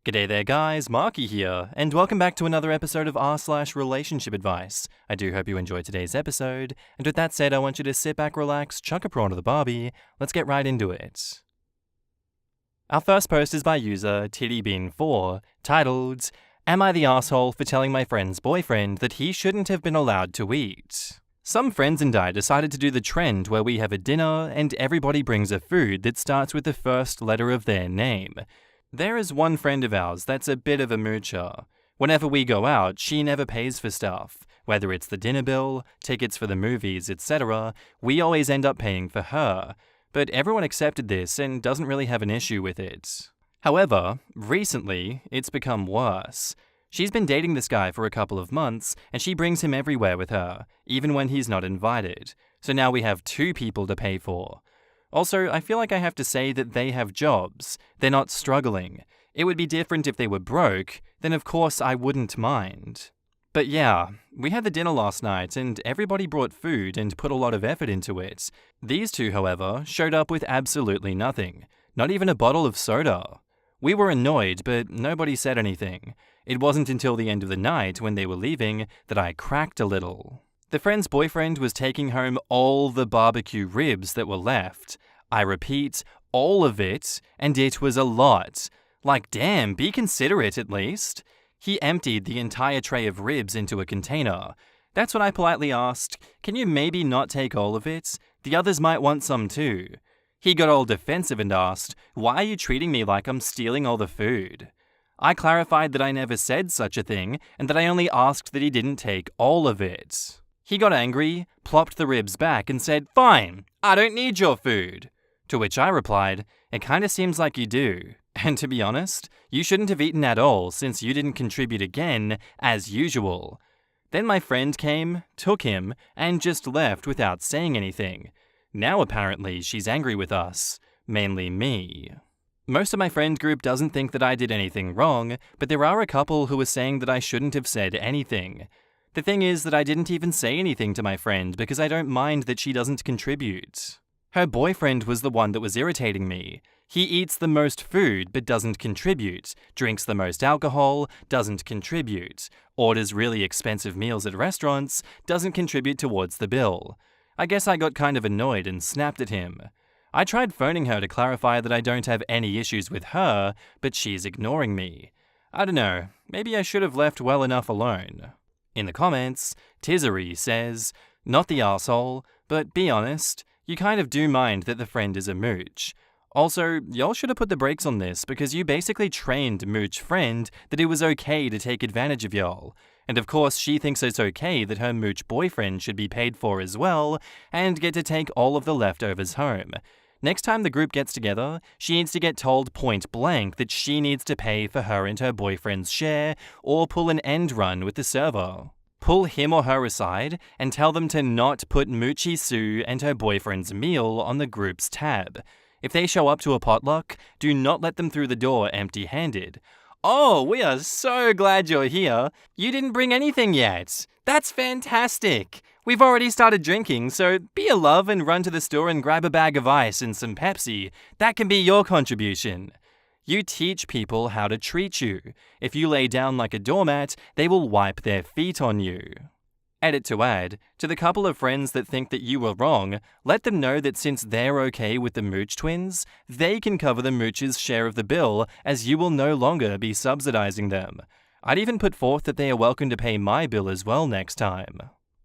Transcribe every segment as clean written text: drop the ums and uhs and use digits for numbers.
G'day there guys, Marky here, and welcome back to another episode of r/relationship advice. I do hope you enjoyed today's episode, and with that said, I want you to sit back, relax, chuck a prawn to the barbie. Let's get right into it. Our first post is by user TittyBean4, titled, "Am I the asshole for telling my friend's boyfriend that he shouldn't have been allowed to eat?" Some friends and I decided to do the trend where we have a dinner and everybody brings a food that starts with the first letter of their name. There is one friend of ours that's a bit of a moocher. Whenever we go out, she never pays for stuff. Whether it's the dinner bill, tickets for the movies, etc., we always end up paying for her. But everyone accepted this and doesn't really have an issue with it. However, recently, it's become worse. She's been dating this guy for a couple of months, and she brings him everywhere with her, even when he's not invited. So now we have two people to pay for. Also, I feel like I have to say that they have jobs. They're not struggling. It would be different if they were broke, then of course I wouldn't mind. But yeah, we had the dinner last night and everybody brought food and put a lot of effort into it. These two, however, showed up with absolutely nothing. Not even a bottle of soda. We were annoyed, but nobody said anything. It wasn't until the end of the night when they were leaving that I cracked a little. The friend's boyfriend was taking home all the barbecue ribs that were left. I repeat, all of it, and it was a lot. Like, damn, be considerate at least. He emptied the entire tray of ribs into a container. That's when I politely asked, "Can you maybe not take all of it? The others might want some too." He got all defensive and asked, "Why are you treating me like I'm stealing all the food?" I clarified that I never said such a thing, and that I only asked that he didn't take all of it. He got angry, plopped the ribs back, and said, "Fine, I don't need your food." To which I replied, "It kinda seems like you do. And to be honest, you shouldn't have eaten at all since you didn't contribute again, as usual." Then my friend came, took him, and just left without saying anything. Now apparently she's angry with us, mainly me. Most of my friend group doesn't think that I did anything wrong, but there are a couple who are saying that I shouldn't have said anything. The thing is that I didn't even say anything to my friend because I don't mind that she doesn't contribute. Her boyfriend was the one that was irritating me. He eats the most food but doesn't contribute, drinks the most alcohol, doesn't contribute, orders really expensive meals at restaurants, doesn't contribute towards the bill. I guess I got kind of annoyed and snapped at him. I tried phoning her to clarify that I don't have any issues with her, but she's ignoring me. I don't know, maybe I should have left well enough alone. In the comments, Tizery says, "Not the arsehole, but be honest, you kind of do mind that the friend is a mooch. Also, y'all should have put the brakes on this because you basically trained mooch friend that it was okay to take advantage of y'all. And of course she thinks it's okay that her mooch boyfriend should be paid for as well and get to take all of the leftovers home. Next time the group gets together, she needs to get told point blank that she needs to pay for her and her boyfriend's share or pull an end run with the server. Pull him or her aside and tell them to not put Moochie Sue and her boyfriend's meal on the group's tab. If they show up to a potluck, do not let them through the door empty-handed. "Oh, we are so glad you're here. You didn't bring anything yet. That's fantastic. We've already started drinking, so be a love and run to the store and grab a bag of ice and some Pepsi. That can be your contribution." You teach people how to treat you. If you lay down like a doormat, they will wipe their feet on you. Edit to add, to the couple of friends that think that you were wrong, let them know that since they're okay with the Mooch twins, they can cover the Mooch's share of the bill as you will no longer be subsidizing them. I'd even put forth that they are welcome to pay my bill as well next time.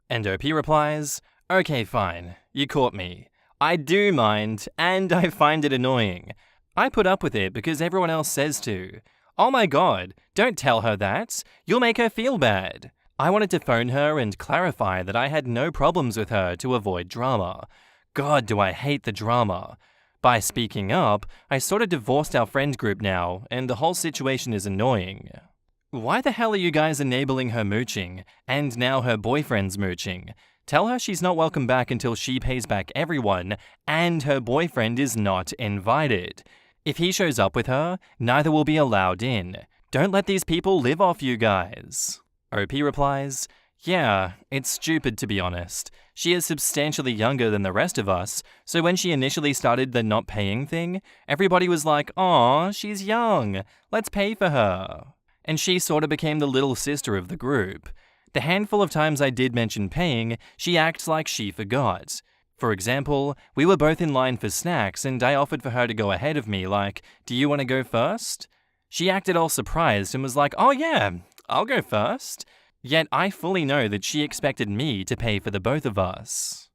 And OP replies, "Okay, fine. You caught me. I do mind, and I find it annoying. I put up with it because everyone else says to. Oh my god, don't tell her that. You'll make her feel bad." I wanted to phone her and clarify that I had no problems with her to avoid drama. God, do I hate the drama. By speaking up, I sort of divorced our friend group now, and the whole situation is annoying. Why the hell are you guys enabling her mooching, and now her boyfriend's mooching? Tell her she's not welcome back until she pays back everyone, and her boyfriend is not invited. If he shows up with her, neither will be allowed in. Don't let these people live off you guys. OP replies, "Yeah, it's stupid to be honest. She is substantially younger than the rest of us, so when she initially started the not paying thing, everybody was like, "Aw, she's young, let's pay for her." And she sort of became the little sister of the group. The handful of times I did mention paying, she acts like she forgot. For example, we were both in line for snacks and I offered for her to go ahead of me like, "Do you want to go first?" She acted all surprised and was like, "Oh yeah, I'll go first." Yet I fully know that she expected me to pay for the both of us.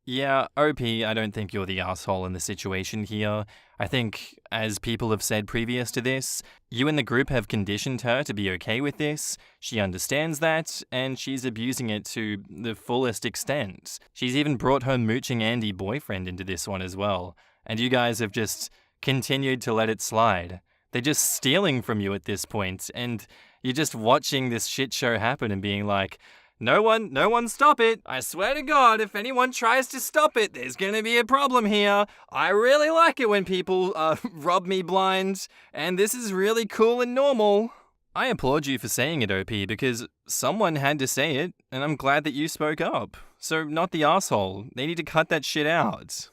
Yeah, OP, I don't think you're the asshole in the situation here. I think, as people have said previous to this, you and the group have conditioned her to be okay with this. She understands that, and she's abusing it to the fullest extent. She's even brought her mooching Andy boyfriend into this one as well, and you guys have just continued to let it slide. They're just stealing from you at this point, and you're just watching this shit show happen and being like, no one stop it. I swear to God, if anyone tries to stop it, there's gonna be a problem here. I really like it when people rob me blind, and this is really cool and normal. I applaud you for saying it, OP, because someone had to say it, and I'm glad that you spoke up. So, not the asshole. They need to cut that shit out.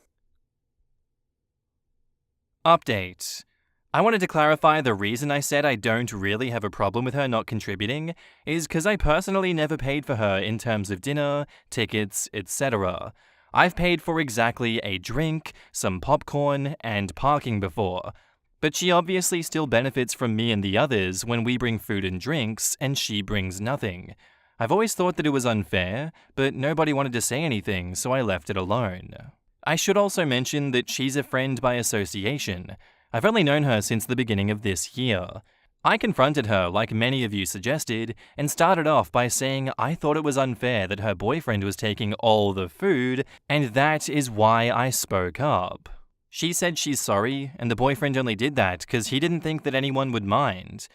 Update. I wanted to clarify the reason I said I don't really have a problem with her not contributing is because I personally never paid for her in terms of dinner, tickets, etc. I've paid for exactly a drink, some popcorn, and parking before. But she obviously still benefits from me and the others when we bring food and drinks and she brings nothing. I've always thought that it was unfair, but nobody wanted to say anything, so I left it alone. I should also mention that she's a friend by association. I've only known her since the beginning of this year. I confronted her, like many of you suggested, and started off by saying I thought it was unfair that her boyfriend was taking all the food, and that is why I spoke up. She said she's sorry, and the boyfriend only did that because he didn't think that anyone would mind.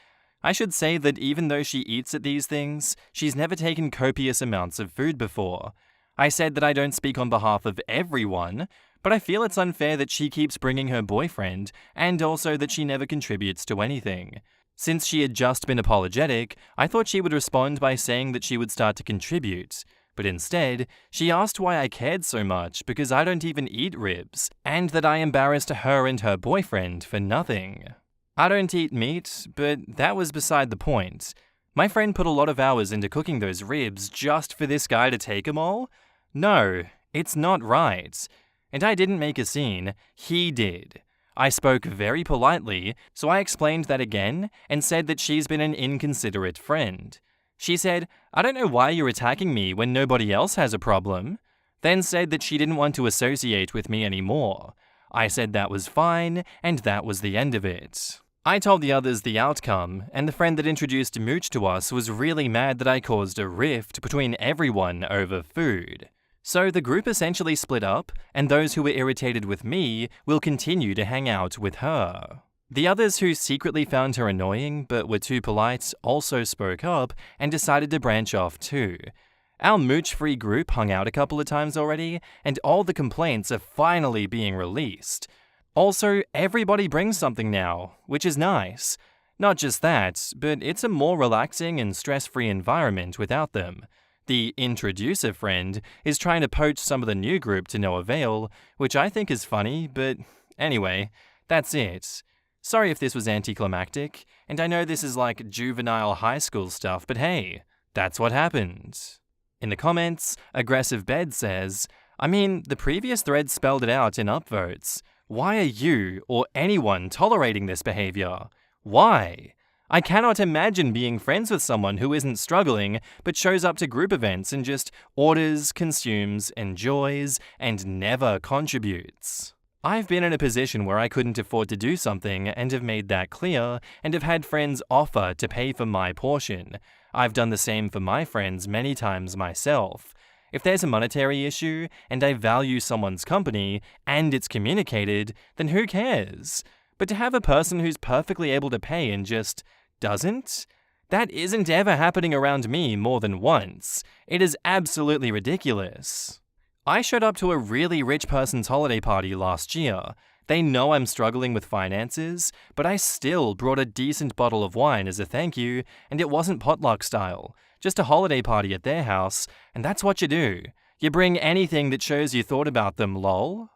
I should say that even though she eats at these things, she's never taken copious amounts of food before. I said that I don't speak on behalf of everyone, but I feel it's unfair that she keeps bringing her boyfriend, and also that she never contributes to anything. Since she had just been apologetic, I thought she would respond by saying that she would start to contribute. But instead, she asked why I cared so much because I don't even eat ribs, and that I embarrassed her and her boyfriend for nothing. I don't eat meat, but that was beside the point. My friend put a lot of hours into cooking those ribs just for this guy to take them all? No, it's not right. And I didn't make a scene, he did. I spoke very politely, so I explained that again and said that she's been an inconsiderate friend. She said, "I don't know why you're attacking me when nobody else has a problem," then said that she didn't want to associate with me anymore. I said that was fine, and that was the end of it. I told the others the outcome, and the friend that introduced Mooch to us was really mad that I caused a rift between everyone over food. So the group essentially split up, and those who were irritated with me will continue to hang out with her. The others who secretly found her annoying but were too polite also spoke up and decided to branch off too. Our mooch-free group hung out a couple of times already, and all the complaints are finally being released. Also, everybody brings something now, which is nice. Not just that, but it's a more relaxing and stress-free environment without them. The introducer friend is trying to poach some of the new group to no avail, which I think is funny, but anyway, that's it. Sorry if this was anticlimactic, and I know this is like juvenile high school stuff, but hey, that's what happened. In the comments, Aggressive Bed says, "I mean, the previous thread spelled it out in upvotes. Why are you or anyone tolerating this behavior? Why? I cannot imagine being friends with someone who isn't struggling but shows up to group events and just orders, consumes, enjoys, and never contributes. I've been in a position where I couldn't afford to do something and have made that clear, and have had friends offer to pay for my portion. I've done the same for my friends many times myself. If there's a monetary issue and I value someone's company and it's communicated, then who cares? But to have a person who's perfectly able to pay and just doesn't? That isn't ever happening around me more than once. It is absolutely ridiculous. I showed up to a really rich person's holiday party last year. They know I'm struggling with finances, but I still brought a decent bottle of wine as a thank you, and it wasn't potluck style, just a holiday party at their house, and that's what you do. You bring anything that shows you thought about them, lol.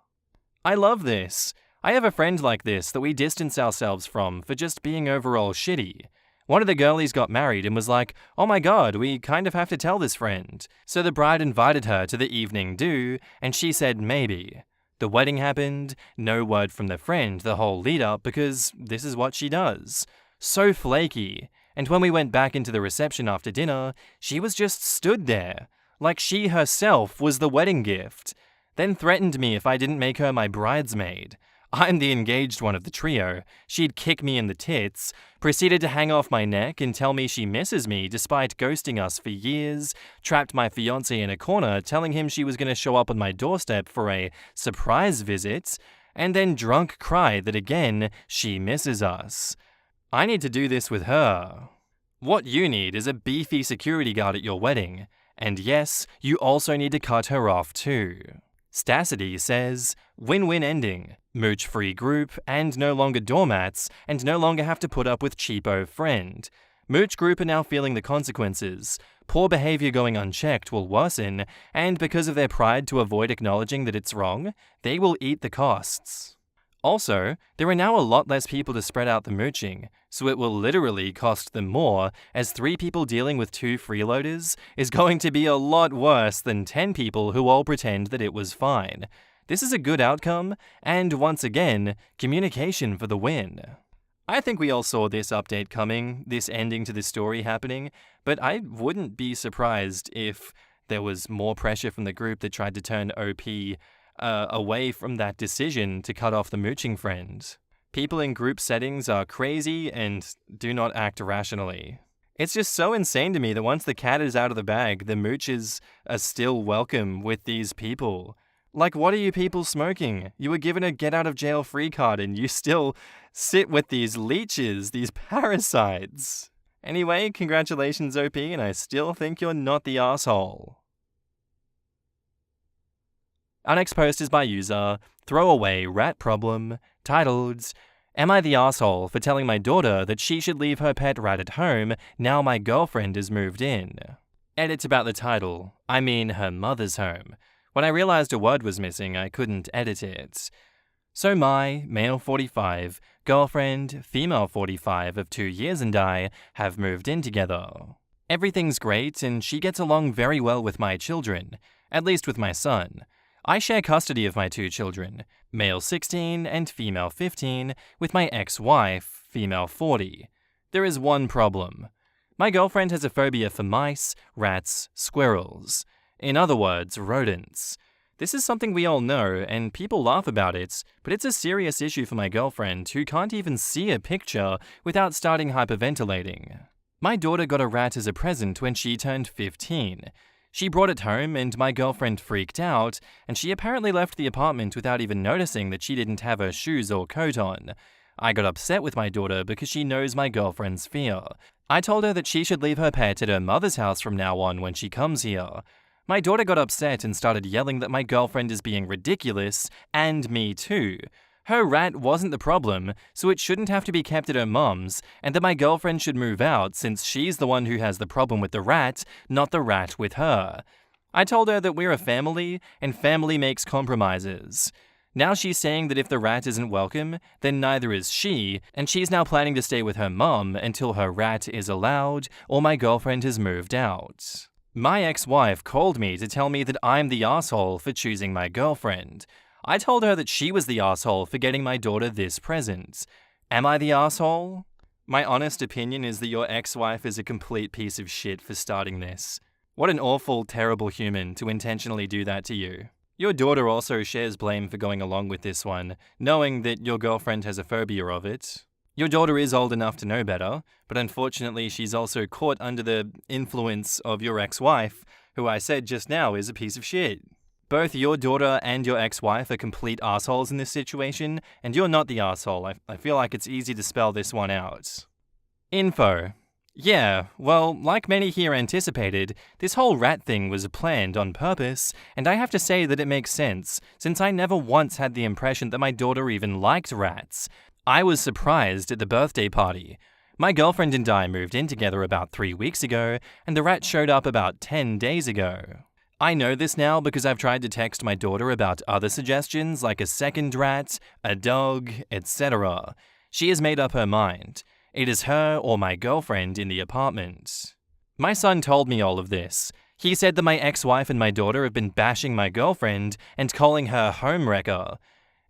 I love this. I have a friend like this that we distance ourselves from for just being overall shitty. One of the girlies got married and was like, oh my god, we kind of have to tell this friend. So the bride invited her to the evening do, and she said maybe. The wedding happened, no word from the friend the whole lead up because this is what she does. So flaky. And when we went back into the reception after dinner, she was just stood there, like she herself was the wedding gift. Then threatened me if I didn't make her my bridesmaid. I'm the engaged one of the trio. She'd kick me in the tits, proceeded to hang off my neck and tell me she misses me despite ghosting us for years, trapped my fiancé in a corner telling him she was going to show up on my doorstep for a surprise visit, and then drunk cried that again, she misses us. I need to do this with her. What you need is a beefy security guard at your wedding. And yes, you also need to cut her off too. Stacity says, win-win ending, mooch-free group, and no longer doormats, and no longer have to put up with cheapo friend. Mooch group are now feeling the consequences. Poor behavior going unchecked will worsen, and because of their pride to avoid acknowledging that it's wrong, they will eat the costs. Also, there are now a lot less people to spread out the mooching, so it will literally cost them more, as 3 people dealing with 2 freeloaders is going to be a lot worse than 10 people who all pretend that it was fine. This is a good outcome, and once again, communication for the win. I think we all saw this update coming, this ending to the story happening, but I wouldn't be surprised if there was more pressure from the group that tried to turn OP away from that decision to cut off the mooching friend. People in group settings are crazy and do not act rationally. It's just so insane to me that once the cat is out of the bag, the mooches are still welcome with these people. Like, what are you people smoking? You were given a get-out-of-jail-free card and you still sit with these leeches, these parasites. Anyway, congratulations, OP, and I still think you're not the asshole. Our next post is by user Throwaway Rat Problem, titled, Am I the asshole for telling my daughter that she should leave her pet rat at home now my girlfriend has moved in? Edits about the title, I mean her mother's home. When I realized a word was missing, I couldn't edit it. So my, male 45, girlfriend, female 45 of 2 years and I have moved in together. Everything's great and she gets along very well with my children, at least with my son. I share custody of my 2 children, male 16 and female 15, with my ex-wife, female 40. There is one problem. My girlfriend has a phobia for mice, rats, squirrels. In other words, rodents. This is something we all know, and people laugh about it, but it's a serious issue for my girlfriend who can't even see a picture without starting hyperventilating. My daughter got a rat as a present when she turned 15. She brought it home and my girlfriend freaked out, and she apparently left the apartment without even noticing that she didn't have her shoes or coat on. I got upset with my daughter because she knows my girlfriend's fear. I told her that she should leave her pet at her mother's house from now on when she comes here. My daughter got upset and started yelling that my girlfriend is being ridiculous, and me too. Her rat wasn't the problem, so it shouldn't have to be kept at her mum's, and that my girlfriend should move out since she's the one who has the problem with the rat, not the rat with her. I told her that we're a family, and family makes compromises. Now she's saying that if the rat isn't welcome, then neither is she, and she's now planning to stay with her mum until her rat is allowed or my girlfriend has moved out. My ex-wife called me to tell me that I'm the asshole for choosing my girlfriend. I told her that she was the asshole for getting my daughter this present. Am I the asshole? My honest opinion is that your ex-wife is a complete piece of shit for starting this. What an awful, terrible human to intentionally do that to you. Your daughter also shares blame for going along with this one, knowing that your girlfriend has a phobia of it. Your daughter is old enough to know better, but unfortunately she's also caught under the influence of your ex-wife, who I said just now is a piece of shit. Both your daughter and your ex-wife are complete assholes in this situation, and you're not the asshole. I feel like it's easy to spell this one out. Info. Yeah, well, like many here anticipated, this whole rat thing was planned on purpose, and I have to say that it makes sense, since I never once had the impression that my daughter even liked rats. I was surprised at the birthday party. My girlfriend and I moved in together about 3 weeks ago, and the rat showed up about 10 days ago. I know this now because I've tried to text my daughter about other suggestions like a second rat, a dog, etc. She has made up her mind. It is her or my girlfriend in the apartment. My son told me all of this. He said that my ex-wife and my daughter have been bashing my girlfriend and calling her homewrecker.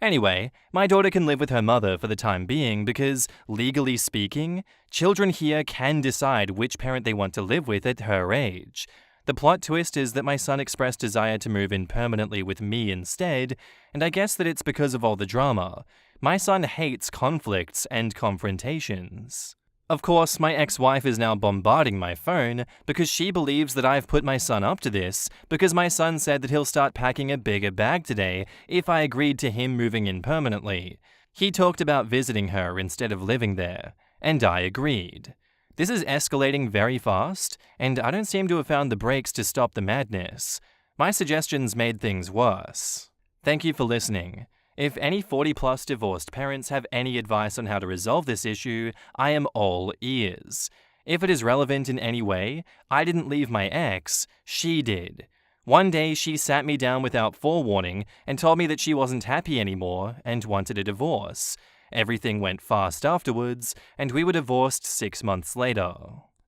Anyway, my daughter can live with her mother for the time being because, legally speaking, children here can decide which parent they want to live with at her age. The plot twist is that my son expressed desire to move in permanently with me instead, and I guess that it's because of all the drama. My son hates conflicts and confrontations. Of course, my ex-wife is now bombarding my phone because she believes that I've put my son up to this because my son said that he'll start packing a bigger bag today if I agreed to him moving in permanently. He talked about visiting her instead of living there, and I agreed. This is escalating very fast, and I don't seem to have found the brakes to stop the madness. My suggestions made things worse. Thank you for listening. If any 40-plus divorced parents have any advice on how to resolve this issue, I am all ears. If it is relevant in any way, I didn't leave my ex, she did. One day she sat me down without forewarning and told me that she wasn't happy anymore and wanted a divorce. Everything went fast afterwards, and we were divorced 6 months later.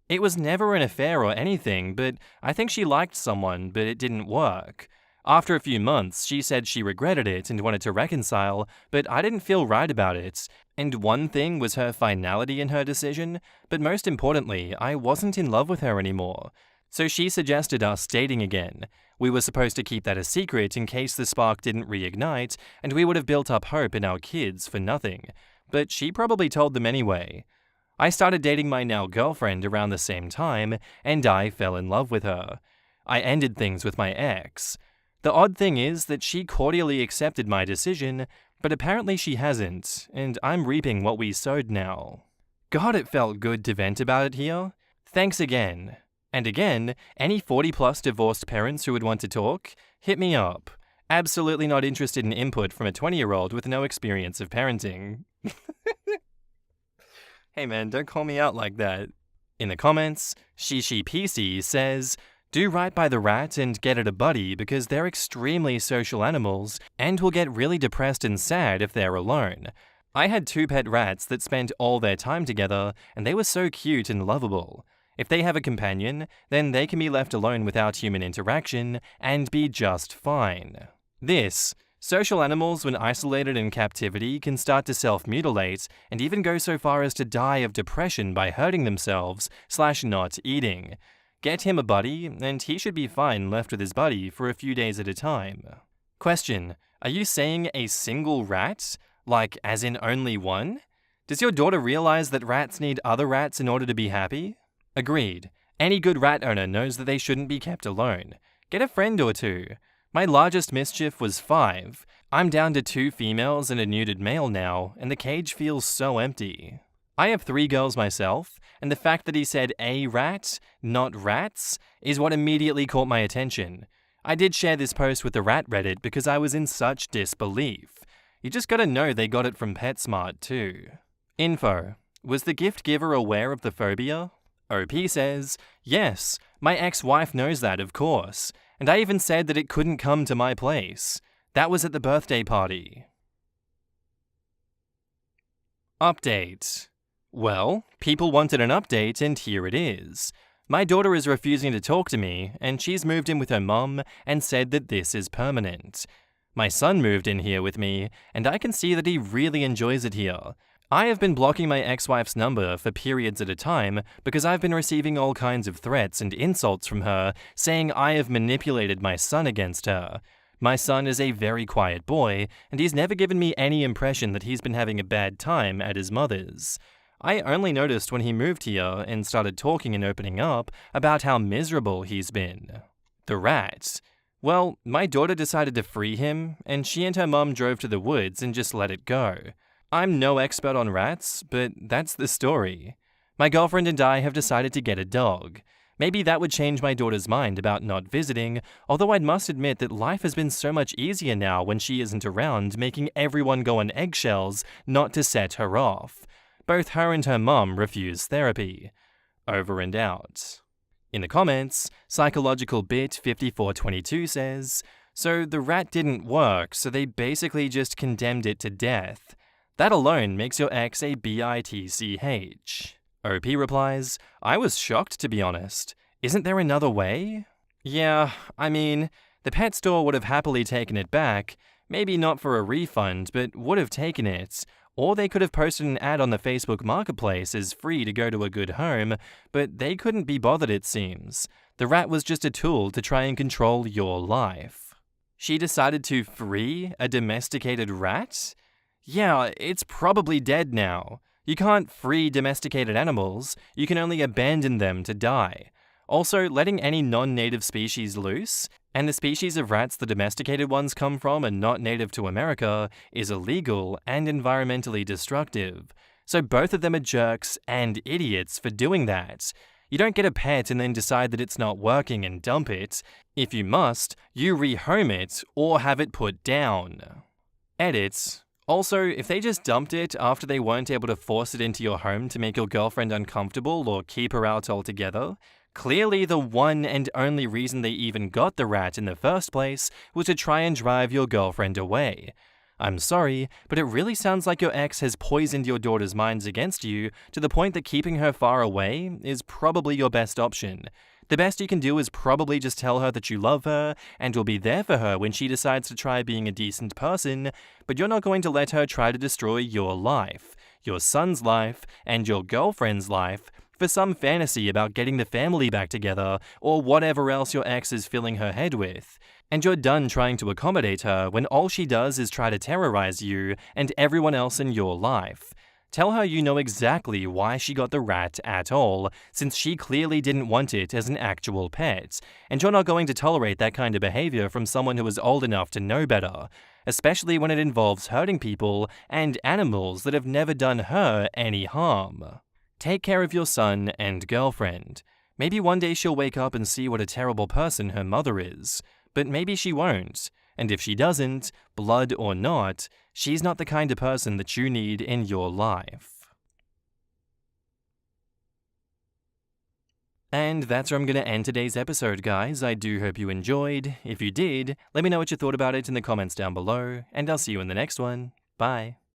It was never an affair or anything, but I think she liked someone, but it didn't work. After a few months, she said she regretted it and wanted to reconcile, but I didn't feel right about it. And one thing was her finality in her decision, but most importantly, I wasn't in love with her anymore. So she suggested us dating again. We were supposed to keep that a secret in case the spark didn't reignite, and we would have built up hope in our kids for nothing. But she probably told them anyway. I started dating my now girlfriend around the same time, and I fell in love with her. I ended things with my ex. The odd thing is that she cordially accepted my decision, but apparently she hasn't, and I'm reaping what we sowed now. God, it felt good to vent about it here. Thanks again. And again, any 40-plus divorced parents who would want to talk, hit me up. Absolutely not interested in input from a 20-year-old with no experience of parenting. Hey man, don't call me out like that. In the comments, ShiShiPC says, do right by the rat and get it a buddy because they're extremely social animals and will get really depressed and sad if they're alone. I had 2 pet rats that spent all their time together and they were so cute and lovable. If they have a companion, then they can be left alone without human interaction and be just fine. Social animals when isolated in captivity can start to self-mutilate and even go so far as to die of depression by hurting themselves/not eating. Get him a buddy, and he should be fine left with his buddy for a few days at a time. Question: are you saying a single rat? Like, as in only one? Does your daughter realize that rats need other rats in order to be happy? Agreed. Any good rat owner knows that they shouldn't be kept alone. Get a friend or 2. My largest mischief was 5. I'm down to 2 females and a neutered male now, and the cage feels so empty. I have 3 girls myself, and the fact that he said a rat, not rats, is what immediately caught my attention. I did share this post with the Rat Reddit because I was in such disbelief. You just gotta know they got it from PetSmart too. Info: was the gift giver aware of the phobia? OP says, yes, my ex-wife knows that, of course, and I even said that it couldn't come to my place. That was at the birthday party. Update. Well, people wanted an update and here it is. My daughter is refusing to talk to me and she's moved in with her mum and said that this is permanent. My son moved in here with me and I can see that he really enjoys it here. I have been blocking my ex-wife's number for periods at a time because I've been receiving all kinds of threats and insults from her saying I have manipulated my son against her. My son is a very quiet boy and he's never given me any impression that he's been having a bad time at his mother's. I only noticed when he moved here and started talking and opening up about how miserable he's been. The rat. Well, my daughter decided to free him, and she and her mum drove to the woods and just let it go. I'm no expert on rats, but that's the story. My girlfriend and I have decided to get a dog. Maybe that would change my daughter's mind about not visiting, although I must admit that life has been so much easier now when she isn't around, making everyone go on eggshells not to set her off. Both her and her mum refuse therapy. Over and out. In the comments, Psychological Bit 5422 says, "So the rat didn't work, so they basically just condemned it to death. That alone makes your ex a bitch." OP replies, "I was shocked, to be honest. Isn't there another way?" Yeah, I mean, the pet store would have happily taken it back, maybe not for a refund, but would have taken it. Or they could have posted an ad on the Facebook Marketplace as free to go to a good home, but they couldn't be bothered, it seems. The rat was just a tool to try and control your life. She decided to free a domesticated rat? Yeah, it's probably dead now. You can't free domesticated animals, you can only abandon them to die. Also, letting any non-native species loose, and the species of rats the domesticated ones come from and not native to America, is illegal and environmentally destructive. So both of them are jerks and idiots for doing that. You don't get a pet and then decide that it's not working and dump it. If you must, you rehome it or have it put down. Edit. Also, if they just dumped it after they weren't able to force it into your home to make your girlfriend uncomfortable or keep her out altogether, clearly the one and only reason they even got the rat in the first place was to try and drive your girlfriend away. I'm sorry, but it really sounds like your ex has poisoned your daughter's minds against you to the point that keeping her far away is probably your best option. The best you can do is probably just tell her that you love her and will be there for her when she decides to try being a decent person, but you're not going to let her try to destroy your life, your son's life, and your girlfriend's life for some fantasy about getting the family back together or whatever else your ex is filling her head with. And you're done trying to accommodate her when all she does is try to terrorize you and everyone else in your life. Tell her you know exactly why she got the rat at all, since she clearly didn't want it as an actual pet, and you're not going to tolerate that kind of behavior from someone who is old enough to know better, especially when it involves hurting people and animals that have never done her any harm. Take care of your son and girlfriend. Maybe one day she'll wake up and see what a terrible person her mother is, but maybe she won't. And if she doesn't, blood or not, she's not the kind of person that you need in your life. And that's where I'm going to end today's episode, guys. I do hope you enjoyed. If you did, let me know what you thought about it in the comments down below, and I'll see you in the next one. Bye.